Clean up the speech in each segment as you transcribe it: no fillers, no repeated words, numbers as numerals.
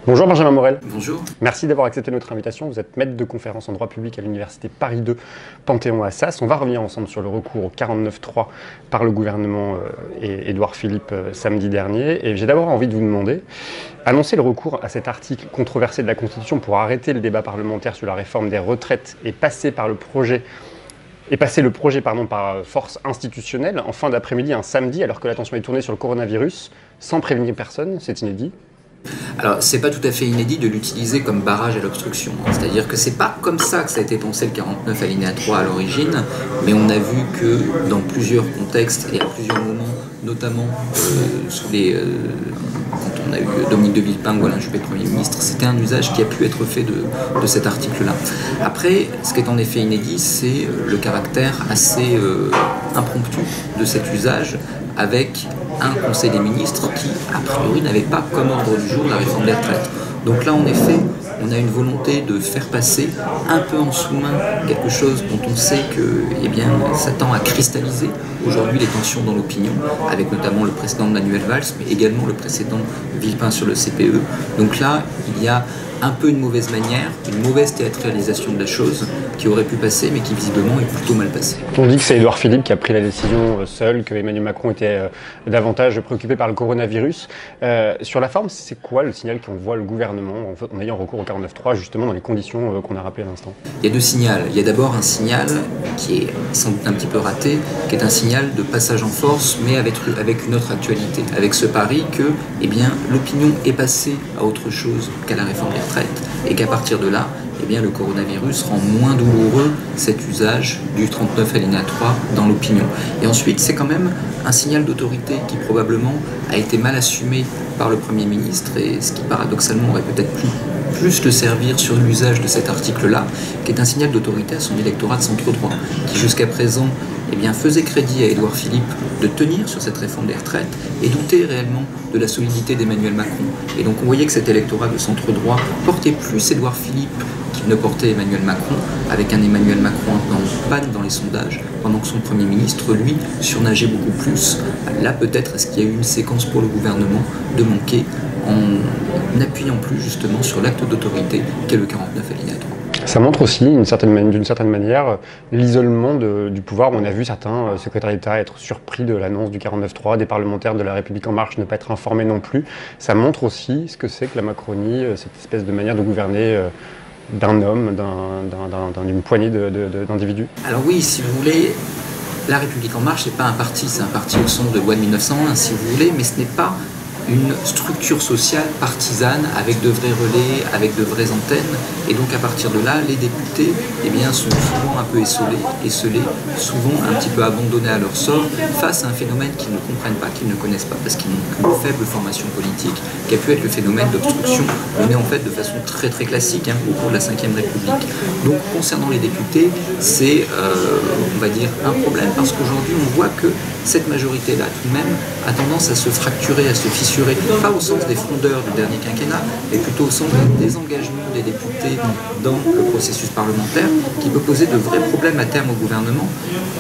Bonjour Benjamin Morel. Bonjour. Merci d'avoir accepté notre invitation. Vous êtes maître de conférence en droit public à l'université Paris 2 Panthéon-Assas. On va revenir ensemble sur le recours au 49.3 par le gouvernement et Édouard Philippe samedi dernier. Et j'ai d'abord envie de vous demander, annoncer le recours à cet article controversé de la Constitution pour arrêter le débat parlementaire sur la réforme des retraites et passer le projet par force institutionnelle en fin d'après-midi un samedi alors que l'attention est tournée sur le coronavirus sans prévenir personne, c'est inédit. Alors, c'est pas tout à fait inédit de l'utiliser comme barrage à l'obstruction. C'est-à-dire que c'est pas comme ça que ça a été pensé le 49 alinéa 3 à l'origine, mais on a vu que dans plusieurs contextes et à plusieurs moments, notamment quand on a eu Dominique de Villepin ou Alain Juppé Premier ministre, c'était un usage qui a pu être fait de cet article-là. Après, ce qui est en effet inédit, c'est le caractère assez impromptu de cet usage, avec un Conseil des ministres qui, a priori, n'avait pas comme ordre du jour la réforme des retraites. Donc là, en effet, on a une volonté de faire passer un peu en sous-main quelque chose dont on sait que ça tend à cristalliser aujourd'hui les tensions dans l'opinion, avec notamment le précédent de Manuel Valls, mais également le précédent Villepin sur le CPE. Donc là, il y a un peu une mauvaise manière, une mauvaise théâtralisation de la chose qui aurait pu passer, mais qui visiblement est plutôt mal passée. On dit que c'est Édouard Philippe qui a pris la décision seul, que Emmanuel Macron était davantage préoccupé par le coronavirus. Sur la forme, c'est quoi le signal qu'envoie le gouvernement en ayant recours au 49.3, justement dans les conditions qu'on a rappelées à l'instant? Il y a deux signaux. Il y a d'abord un signal qui est sans doute un petit peu raté, qui est un signal de passage en force, mais avec une autre actualité, avec ce pari que l'opinion est passée à autre chose qu'à la réforme des retraites, et qu'à partir de là, le coronavirus rend moins douloureux cet usage du 39 alinéa 3 dans l'opinion. Et ensuite, c'est quand même un signal d'autorité qui probablement a été mal assumé par le Premier ministre, et ce qui paradoxalement aurait peut-être plus le servir sur l'usage de cet article-là, qui est un signal d'autorité à son électorat de centre-droit, qui jusqu'à présent faisait crédit à Édouard Philippe de tenir sur cette réforme des retraites et doutait réellement de la solidité d'Emmanuel Macron. Et donc on voyait que cet électorat de centre-droit portait plus Édouard Philippe qu'il ne portait Emmanuel Macron, avec un Emmanuel Macron en panne dans les sondages, pendant que son Premier ministre, lui, surnageait beaucoup plus. Là, peut-être, est-ce qu'il y a eu une séquence pour le gouvernement de manquer en n'appuyant plus justement sur l'acte d'autorité qu'est le 49 alinéa 3. Ça montre aussi, d'une certaine manière, l'isolement du pouvoir. On a vu certains secrétaires d'État être surpris de l'annonce du 49.3, des parlementaires de La République En Marche ne pas être informés non plus. Ça montre aussi ce que c'est que la Macronie, cette espèce de manière de gouverner d'un homme, d'une poignée d'individus. Alors oui, si vous voulez, La République En Marche, c'est pas un parti, c'est un parti au son de loi de 1901, si vous voulez, mais ce n'est pas une structure sociale partisane avec de vrais relais, avec de vraies antennes. Et donc à partir de là, les députés sont souvent un peu esselés, souvent un petit peu abandonnés à leur sort face à un phénomène qu'ils ne comprennent pas, qu'ils ne connaissent pas, parce qu'ils n'ont qu'une faible formation politique, qui a pu être le phénomène d'obstruction mené en fait de façon très très classique au cours de la Ve République. Donc concernant les députés, c'est on va dire un problème, parce qu'aujourd'hui on voit que cette majorité-là tout de même a tendance à se fracturer, à se fissurer, pas au sens des frondeurs du dernier quinquennat, mais plutôt au sens du désengagement des députés dans le processus parlementaire, qui peut poser de vrais problèmes à terme au gouvernement.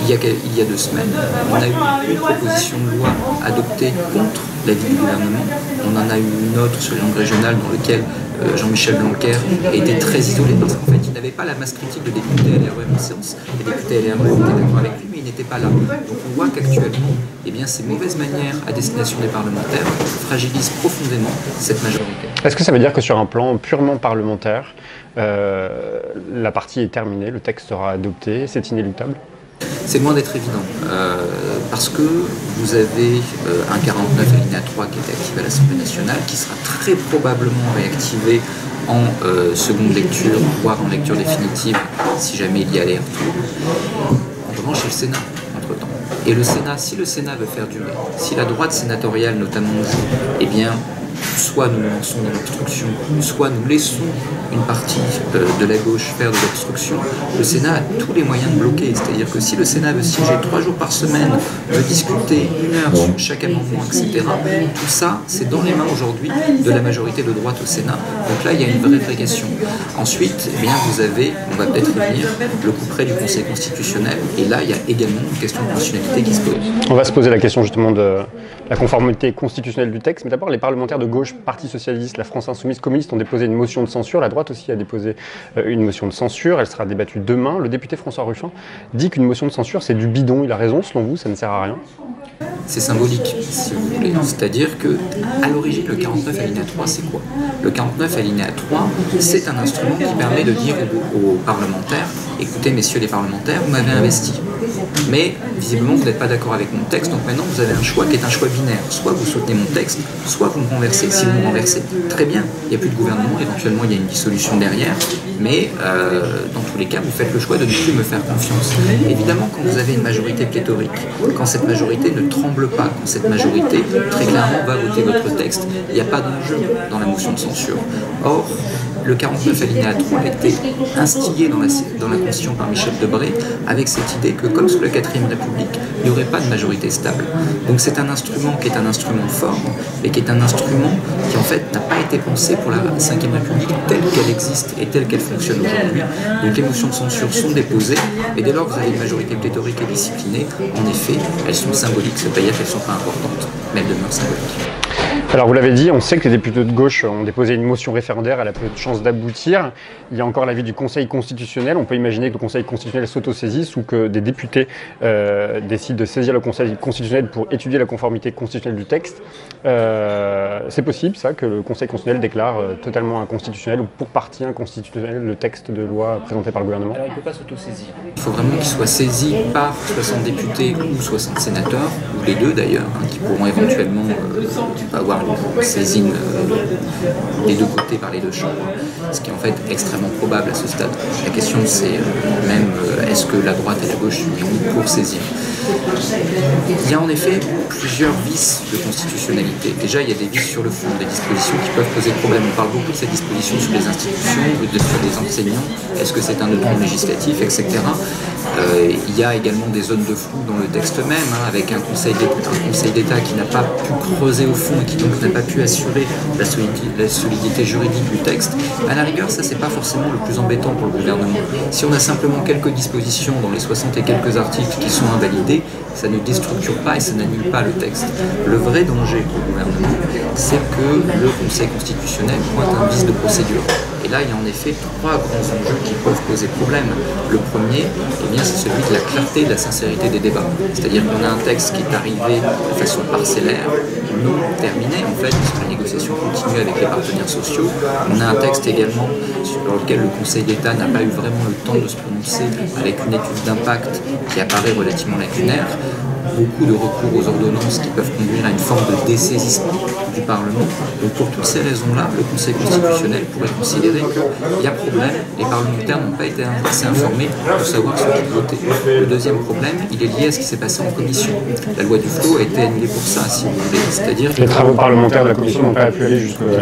Il y a 2 semaines, on a eu une proposition de loi adoptée contre l'avis du gouvernement. On en a eu une autre sur les langues régionales dans laquelle Jean-Michel Blanquer a été très isolé parce qu'en fait il n'avait pas la masse critique de députés LREM en séance. Les députés LREM étaient d'accord avec lui, mais il n'était pas là. Donc on voit qu'actuellement, ces mauvaises manières à destination des parlementaires fragilisent profondément cette majorité. Est-ce que ça veut dire que sur un plan purement parlementaire, la partie est terminée, le texte sera adopté, c'est inéluctable? C'est loin d'être évident, parce que vous avez un 49 alinéa 3 qui est activé à l'Assemblée nationale, qui sera très probablement réactivé en seconde lecture, voire en lecture définitive, si jamais il y a aller-retour. En revanche, c'est le Sénat, entre-temps. Et le Sénat, si le Sénat veut faire durer, si la droite sénatoriale notamment joue, soit nous lançons dans l'obstruction, soit nous laissons une partie de la gauche faire de l'obstruction, le Sénat a tous les moyens de bloquer. C'est-à-dire que si le Sénat veut siéger 3 jours par semaine, veut discuter 1 heure sur chaque amendement, etc., tout ça, c'est dans les mains aujourd'hui de la majorité de droite au Sénat. Donc là, il y a une vraie question. Ensuite, vous avez, on va peut-être revenir, le coup près du Conseil constitutionnel, et là, il y a également une question de constitutionnalité qui se pose. On va se poser la question justement de la conformité constitutionnelle du texte, mais d'abord les parlementaires de de gauche, Parti socialiste, la France insoumise, communistes ont déposé une motion de censure. La droite aussi a déposé une motion de censure. Elle sera débattue demain. Le député François Ruffin dit qu'une motion de censure, c'est du bidon. Il a raison, selon vous, ça ne sert à rien? C'est symbolique, si vous voulez. C'est-à-dire que, à l'origine, le 49 alinéa 3, c'est quoi? Le 49 alinéa 3, c'est un instrument qui permet de dire aux parlementaires: écoutez, messieurs les parlementaires, vous m'avez investi. Mais, visiblement, vous n'êtes pas d'accord avec mon texte, donc maintenant vous avez un choix qui est un choix binaire. Soit vous soutenez mon texte, soit vous me renversez. Si vous me renversez, très bien, il n'y a plus de gouvernement, éventuellement il y a une dissolution derrière, mais dans tous les cas, vous faites le choix de ne plus me faire confiance. Évidemment, quand vous avez une majorité pléthorique, quand cette majorité ne tremble pas, quand cette majorité, très clairement, va voter votre texte, il n'y a pas d'enjeu dans la motion de censure. Or, le 49 alinéa 3 a été instillé dans la Constitution par Michel Debré avec cette idée que, comme sous la 4ème République, il n'y aurait pas de majorité stable. Donc c'est un instrument qui est un instrument fort, et qui est un instrument qui en fait n'a pas été pensé pour la 5ème République telle qu'elle existe et telle qu'elle fonctionne aujourd'hui. Donc les motions de censure sont déposées, et dès lors que vous avez une majorité pléthorique et disciplinée, en effet, elles sont symboliques, c'est-à-dire qu'elles ne sont pas importantes, mais elles demeurent symboliques. Alors vous l'avez dit, on sait que les députés de gauche ont déposé une motion référendaire, elle a peu de chances d'aboutir. Il y a encore l'avis du Conseil constitutionnel, on peut imaginer que le Conseil constitutionnel s'autosaisisse ou que des députés décident de saisir le Conseil constitutionnel pour étudier la conformité constitutionnelle du texte. C'est possible ça, que le Conseil constitutionnel déclare totalement inconstitutionnel ou pour partie inconstitutionnel le texte de loi présenté par le gouvernement? Alors il ne peut pas s'autosaisir. Il faut vraiment qu'il soit saisi par 60 députés ou 60 sénateurs, ou les deux d'ailleurs, qui pourront éventuellement avoir une saisine des deux côtés par les deux chambres, ce qui est en fait extrêmement probable à ce stade. La question c'est même est-ce que la droite et la gauche s'uniront pour saisir. Il y a en effet plusieurs vices de constitutionnalité. Déjà, il y a des vices sur le fond, des dispositions qui peuvent poser problème. On parle beaucoup de ces dispositions sur les institutions, sur les enseignants, est-ce que c'est un autonome législatif, etc. Il y a également des zones de flou dans le texte même, avec un conseil d'État qui n'a pas pu creuser au fond et qui donc n'a pas pu assurer la solidité juridique du texte. À la rigueur, ça c'est pas forcément le plus embêtant pour le gouvernement. Si on a simplement quelques dispositions dans les 60 et quelques articles qui sont invalidés, ça ne déstructure pas et ça n'annule pas le texte. Le vrai danger pour le gouvernement, c'est que le Conseil constitutionnel pointe un vice de procédure. Et là, il y a en effet trois grands enjeux qui peuvent poser problème. Le premier, c'est celui de la clarté et de la sincérité des débats. C'est-à-dire qu'on a un texte qui est arrivé de façon parcellaire, non terminé en fait, puisque la négociation continue avec les partenaires sociaux. On a un texte également sur lequel le Conseil d'État n'a pas eu vraiment le temps de se prononcer, avec une étude d'impact qui apparaît relativement lacunaire. Beaucoup de recours aux ordonnances qui peuvent conduire à une forme de dessaisissement du Parlement. Donc pour toutes ces raisons-là, le Conseil constitutionnel pourrait considérer qu'il y a problème, les parlementaires n'ont pas été assez informés pour savoir ce qu'ils votaient. Le deuxième problème, il est lié à ce qui s'est passé en commission. La loi Duflot a été annulée pour ça, si vous voulez. C'est-à-dire que les travaux parlementaires de la commission n'ont pas pu aller jusqu'au bout.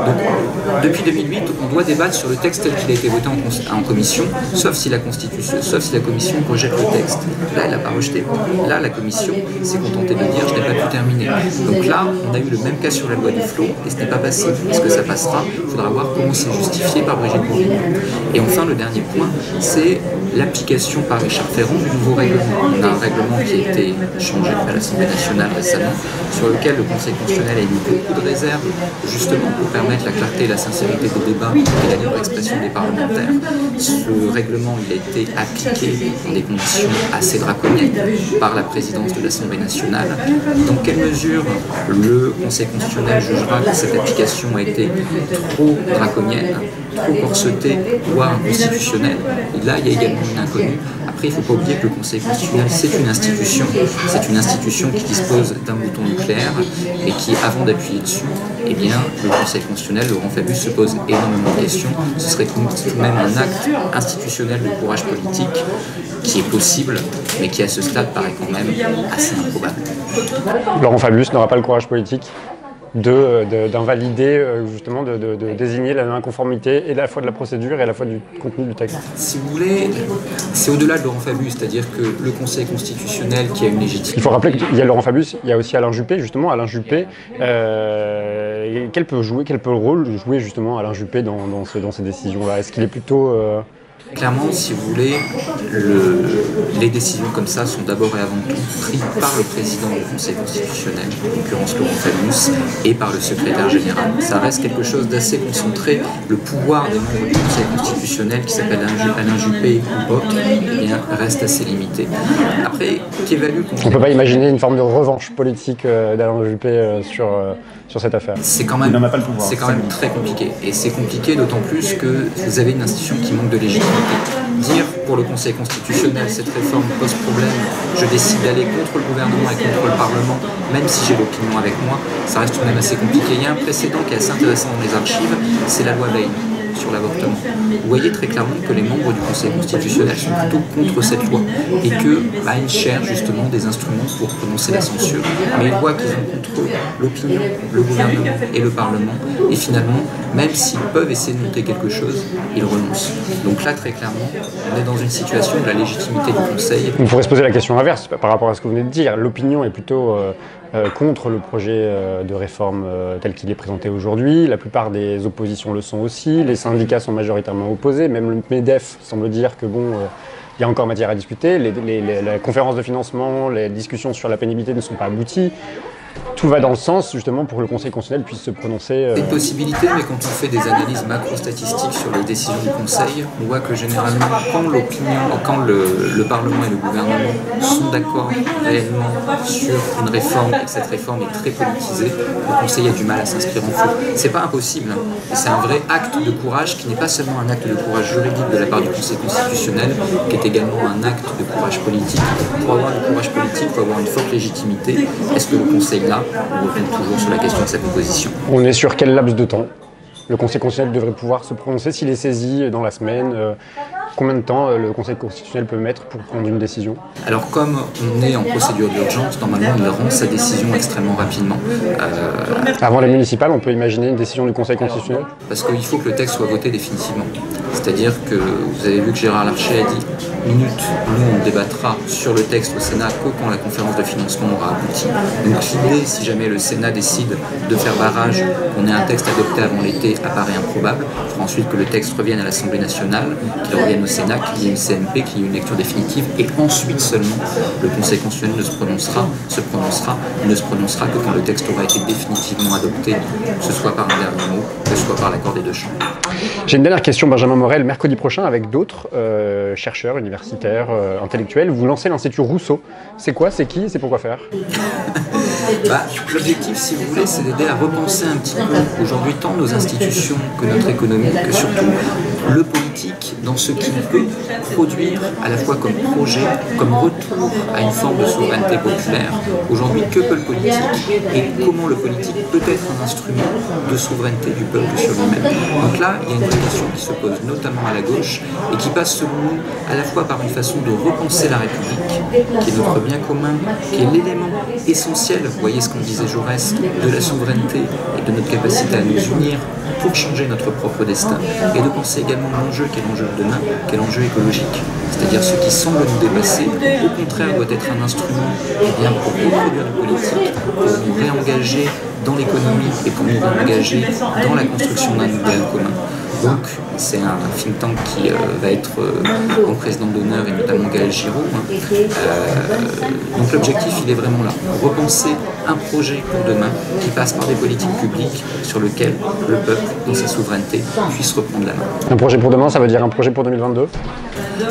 Donc, depuis 2008, on doit débattre sur le texte tel qu'il a été voté en commission, sauf si la commission rejette le texte. Là, elle n'a pas rejeté. Là, la commission s'est contentée de dire « je n'ai pas pu terminer ». Donc là, on a eu le même cas sur la loi Duflot et ce n'est pas passé. Est-ce que ça passera? Il faudra voir comment c'est justifié par Brigitte Bourguignon. Et enfin, le dernier point, c'est l'application par Richard Ferrand du nouveau règlement. On a un règlement qui a été changé à l'Assemblée nationale récemment, sur lequel le Conseil constitutionnel a eu beaucoup de réserves, justement pour permettre la clarté et la sincérité des débats et la libre expression des parlementaires. Ce règlement, il a été appliqué dans des conditions assez draconiennes par la présidence de l'Assemblée nationale. Dans quelle mesure le Conseil constitutionnel jugera que cette application a été trop draconienne, trop corsetée, voire inconstitutionnelle? Là, il y a également une inconnue. Après, il ne faut pas oublier que le Conseil constitutionnel, c'est une institution qui dispose d'un bouton nucléaire et qui, avant d'appuyer dessus, eh bien, le Conseil constitutionnel, Laurent Fabius, se pose énormément de questions. Ce serait tout de même un acte institutionnel de courage politique qui est possible, mais qui à ce stade paraît quand même assez improbable. Laurent Fabius n'aura pas le courage politique d'invalider, justement, de désigner la non-conformité et à la fois de la procédure et à la fois du contenu du texte. Si vous voulez, c'est au-delà de Laurent Fabius, c'est-à-dire que le Conseil constitutionnel qui a une légitimité... Il faut rappeler qu'il y a Laurent Fabius, il y a aussi Alain Juppé, justement. Alain Juppé, quel rôle jouer justement Alain Juppé dans ces décisions-là? Est-ce qu'il est plutôt Clairement, si vous voulez, les décisions comme ça sont d'abord et avant tout prises par le président du Conseil constitutionnel, en l'occurrence Laurent Fabius, et par le secrétaire général. Ça reste quelque chose d'assez concentré. Le pouvoir des membres du Conseil constitutionnel, qui s'appelle Alain Juppé ou autre, eh bien, reste assez limité. Après, qu'évalue... On ne peut pas imaginer une forme de revanche politique d'Alain Juppé sur cette affaire. C'est quand même très compliqué. Et c'est compliqué d'autant plus que vous avez une institution qui manque de légitimité. Dire pour le Conseil constitutionnel cette réforme pose problème, je décide d'aller contre le gouvernement et contre le Parlement, même si j'ai l'opinion avec moi, ça reste tout de même assez compliqué. Il y a un précédent qui est assez intéressant dans les archives, c'est la loi Veil sur l'avortement. Vous voyez très clairement que les membres du Conseil constitutionnel sont plutôt contre cette loi et qu'ils cherchent justement des instruments pour prononcer la censure, mais ils voient qu'ils ont contre eux l'opinion, le gouvernement et le Parlement, et finalement, même s'ils peuvent essayer de monter quelque chose, ils renoncent. Donc là, très clairement, on est dans une situation où la légitimité du Conseil... On pourrait se poser la question inverse par rapport à ce que vous venez de dire. L'opinion est plutôt contre le projet de réforme tel qu'il est présenté aujourd'hui. La plupart des oppositions le sont aussi. Les syndicats sont majoritairement opposés. Même le MEDEF semble dire que bon, il y a encore matière à discuter. La conférence de financement, les discussions sur la pénibilité ne sont pas abouties. Tout va dans le sens, justement, pour que le Conseil constitutionnel puisse se prononcer. C'est une possibilité, mais quand on fait des analyses macro-statistiques sur les décisions du Conseil, on voit que généralement, quand le Parlement et le gouvernement sont d'accord réellement sur une réforme, et que cette réforme est très politisée, le Conseil a du mal à s'inscrire en faux. C'est pas impossible, hein, et c'est un vrai acte de courage qui n'est pas seulement un acte de courage juridique de la part du Conseil constitutionnel, qui est également un acte de courage politique. Pour avoir du courage politique, il faut avoir une forte légitimité. Est-ce que le Conseil là, on revient toujours sur la question de sa composition. On est sur quel laps de temps le Conseil constitutionnel devrait pouvoir se prononcer s'il est saisi dans la semaine? Combien de temps le Conseil constitutionnel peut mettre pour prendre une décision? Alors comme on est en procédure d'urgence, normalement il rend sa décision extrêmement rapidement. Avant les municipales, on peut imaginer une décision du Conseil constitutionnel? Parce qu'il faut que le texte soit voté définitivement. C'est-à-dire que vous avez vu que Gérard Larcher a dit minute, nous on débattra sur le texte au Sénat que quand la conférence de financement aura abouti. Donc l'idée, si jamais le Sénat décide de faire barrage, qu'on ait un texte adopté avant l'été, apparaît improbable. Il faudra ensuite que le texte revienne à l'Assemblée nationale, qu'il revienne au Sénat, qu'il y ait une CMP, qu'il y ait une lecture définitive, et ensuite seulement le Conseil constitutionnel ne se prononcera que quand le texte aura été définitivement adopté, que ce soit par un dernier mot, que ce soit par l'accord des deux chambres. J'ai une dernière question, Benjamin Morel. Mercredi prochain, avec d'autres chercheurs, universitaires, intellectuels, vous lancez l'Institut Rousseau. C'est quoi, c'est qui, c'est pourquoi faire? L'objectif, si vous voulez, c'est d'aider à repenser un petit peu aujourd'hui tant nos institutions que notre économie, que surtout le politique dans ce qu'il peut produire à la fois comme projet, comme retour à une forme de souveraineté populaire. Aujourd'hui, que peut le politique et comment le politique peut être un instrument de souveraineté du peuple sur lui-même. Donc là, il y a une question qui se pose notamment à la gauche et qui passe selon nous à la fois par une façon de repenser la République, qui est notre bien commun, qui est l'élément essentiel, vous voyez ce qu'on disait Jaurès, de la souveraineté et de notre capacité à nous unir pour changer notre propre destin, et de penser également à l'enjeu qui est l'enjeu de demain, qui est l'enjeu écologique, c'est-à-dire ce qui semble nous dépasser, au contraire doit être un instrument pour reproduire du politique, pour nous réengager dans l'économie et pour nous réengager dans la construction d'un nouvel commun. Donc, c'est un think tank qui va être en président d'honneur et notamment Gaël Giraud. Donc l'objectif, il est vraiment là. Repenser un projet pour demain qui passe par des politiques publiques sur lequel le peuple, dans sa souveraineté, puisse reprendre la main. Un projet pour demain, ça veut dire un projet pour 2022?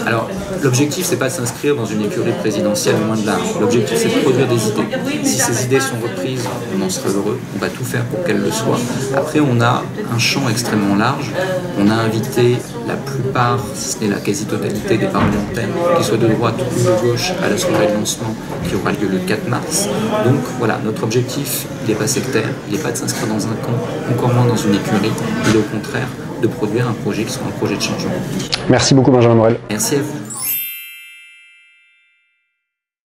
Alors, l'objectif, c'est pas de s'inscrire dans une écurie présidentielle, loin de là. L'objectif, c'est de produire des idées. Si ces idées sont reprises, on en sera heureux. On va tout faire pour qu'elles le soient. Après, on a un champ extrêmement large. On a invité la plupart, si ce n'est la quasi-totalité des parlementaires, qu'ils soient de droite ou de gauche, à la soirée de lancement qui aura lieu le 4 mars. Donc voilà, notre objectif, il n'est pas sectaire, il n'est pas de s'inscrire dans un camp, encore moins dans une écurie. Il est au contraire de produire un projet qui soit un projet de changement. Merci beaucoup Benjamin Morel. Merci à vous.